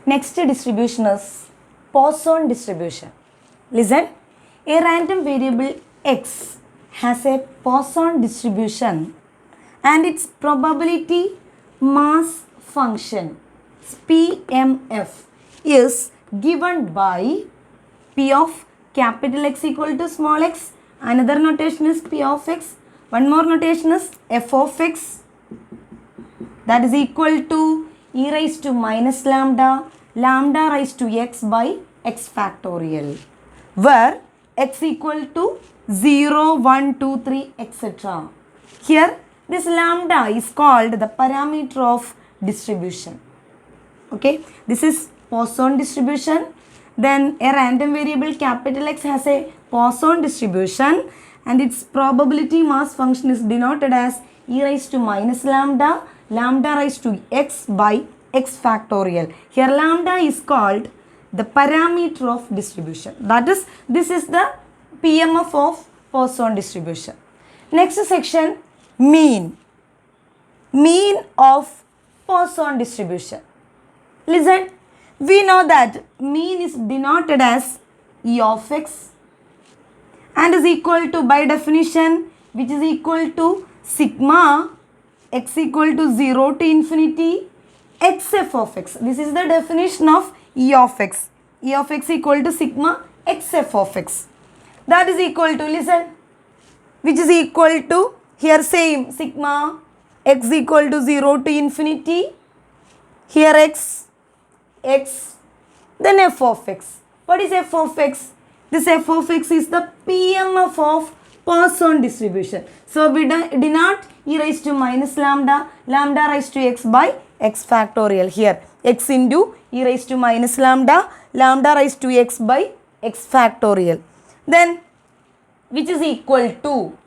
Next distribution is Poisson distribution. Listen, a random variable x has a Poisson distribution and its probability mass function PMF is given by P of capital X equal to small x. Another notation is P of x. One more notation is F of x, that is equal to e raised to minus lambda, lambda raised to x by x factorial, where x equal to 0, 1, 2, 3, etc. Here this lambda is called the parameter of distribution. Okay, this is Poisson distribution. Then a random variable capital X has a Poisson distribution and its probability mass function is denoted as e raised to minus lambda, lambda raised to x by x factorial. Here lambda is called the parameter of distribution. That is, this is the PMF of Poisson distribution. Next section, mean. Mean of Poisson distribution. Listen, we know that mean is denoted as E of x and is equal to, by definition, which is equal to sigma x equal to 0 to infinity xf of x. This is the definition of E of x. E of x equal to sigma xf of x. That is equal to, listen, which is equal to, here same, sigma x equal to 0 to infinity, here x, then f of x. What is f of x? This f of x is the PMF of Poisson distribution. So we denote e raised to minus lambda, lambda raised to x by x factorial. Here x into e raised to minus lambda, lambda raised to x by x factorial. Then which is equal to,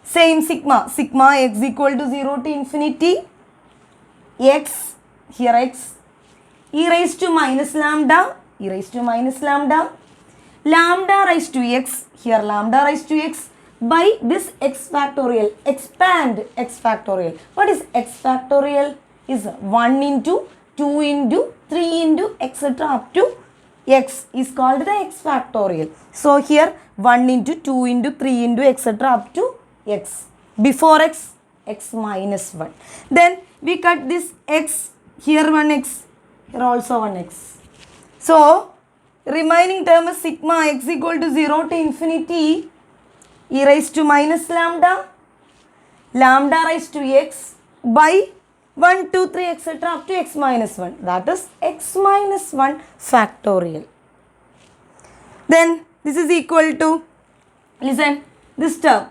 same sigma x equal to 0 to infinity x, here x, e raised to minus lambda, lambda raised to x, here lambda raised to x by this x factorial, expand x factorial. What is x factorial? Is 1 into 2 into 3 into etc. up to x is called the x factorial. So here 1 into 2 into 3 into etc. up to x. Before x, x minus 1. Then we cut this x, here 1x, here also 1x. So remaining term is sigma x equal to 0 to infinity e raised to minus lambda, lambda raised to x by 1, 2, 3, etc. up to x minus 1. That is x minus 1 factorial. Then this is equal to, listen, this term,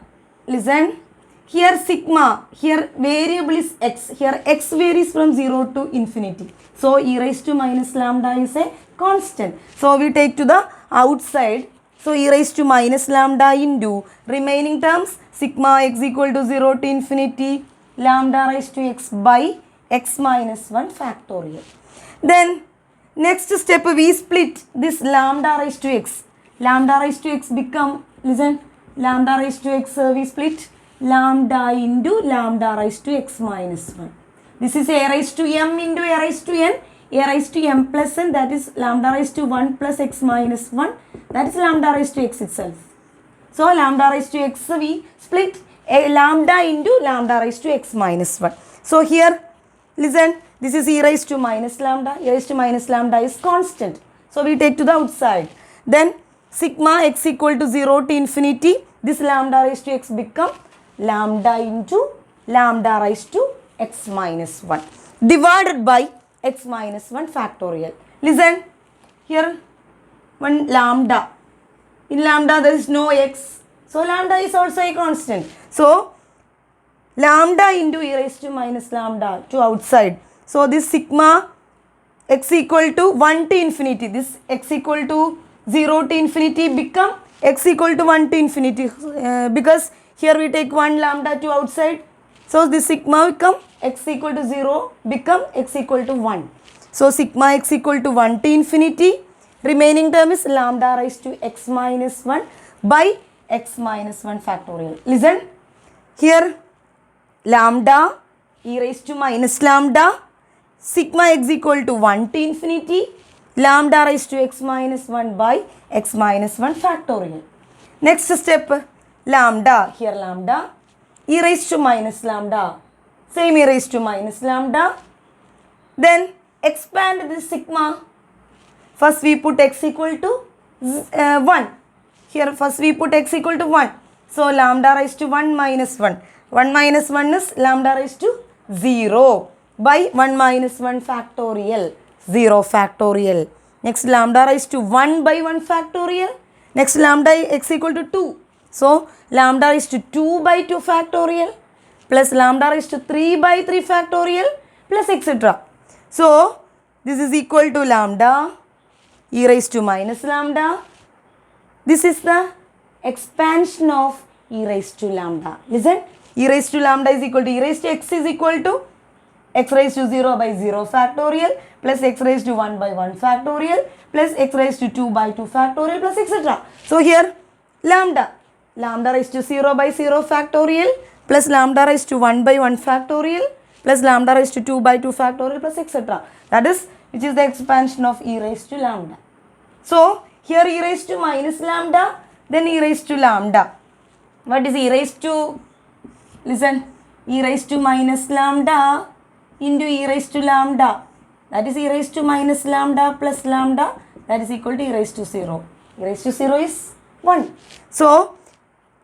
listen, here sigma, here variable is x, here x varies from 0 to infinity. So e raised to minus lambda is a constant. So we take to the outside. So e raised to minus lambda into remaining terms, sigma x equal to 0 to infinity, lambda raised to x by x minus 1 factorial. Then next step we split this lambda raised to x. Lambda raised to x become, listen, lambda raised to x we split lambda into lambda raised to x minus 1. This is a raised to m into a raised to n, a raised to m plus n, that is lambda raised to 1 plus x minus 1, that is lambda raised to x itself. So lambda raised to x we split a lambda into lambda raised to x minus 1. So here, listen, this is e raised to minus lambda, e raised to minus lambda is constant. So we take to the outside. Then sigma x equal to 0 to infinity, this lambda raised to x become lambda into lambda raised to x minus 1 divided by x minus 1 factorial. Listen, here one lambda, in lambda there is no x, so lambda is also a constant. So lambda into e raised to minus lambda to outside. So this sigma x equal to 1 to infinity, this x equal to 0 to infinity become x equal to 1 to infinity because here we take 1 lambda to outside. So this sigma become x equal to 0 become x equal to 1. So sigma x equal to 1 to infinity, remaining term is lambda raised to x minus 1 by x minus 1 factorial. Listen, here lambda e raised to minus lambda, sigma x equal to 1 to infinity, lambda raised to x minus 1 by x minus 1 factorial. Next step, lambda, here lambda, e raised to minus lambda, same e raised to minus lambda. Then expand this sigma. First we put x equal to 1. Here first we put x equal to 1. So lambda raised to 1 minus 1. 1 minus 1 is lambda raised to 0 by 1 minus 1 factorial. 0 factorial. Next lambda raised to 1 by 1 factorial. Next lambda x equal to 2. So lambda raised to 2 by 2 factorial plus lambda raised to 3 by 3 factorial plus etc. So this is equal to lambda e raised to minus lambda. This is the expansion of e raised to lambda. Listen, e raised to lambda is equal to e raised to x is equal to x raised to 0 by 0 factorial plus x raised to 1 by 1 factorial plus x raised to 2 by 2 factorial plus etc. So here lambda raised to 0 by 0 factorial plus lambda raised to 1 by 1 factorial plus lambda raised to 2 by 2 factorial plus etc. That is which is the expansion of e raised to lambda. So here e raised to minus lambda, then e raised to lambda. What is e raised to? Listen, e raised to minus lambda into e raised to lambda. That is e raised to minus lambda plus lambda. That is equal to e raised to 0. E raised to 0 is 1. So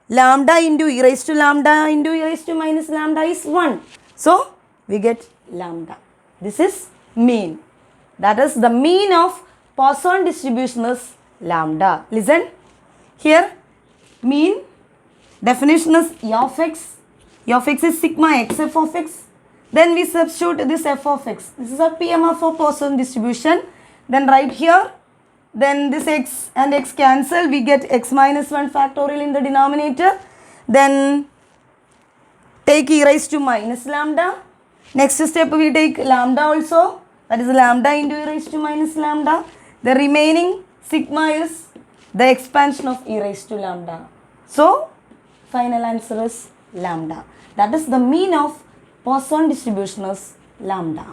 lambda into e raised to lambda into e raised to minus lambda is 1. So we get lambda. This is mean. That is the mean of Poisson distribution is lambda. Listen, here mean definition is E of x. E of x is sigma x f of x. Then we substitute this f of x. This is a PMF for Poisson distribution. Then right here, then this x and x cancel. We get x minus 1 factorial in the denominator. Then take e raised to minus lambda. Next step we take lambda also. That is lambda into e raised to minus lambda. The remaining sigma is the expansion of e raised to lambda. So final answer is lambda. That is the mean of Poisson distribution is lambda.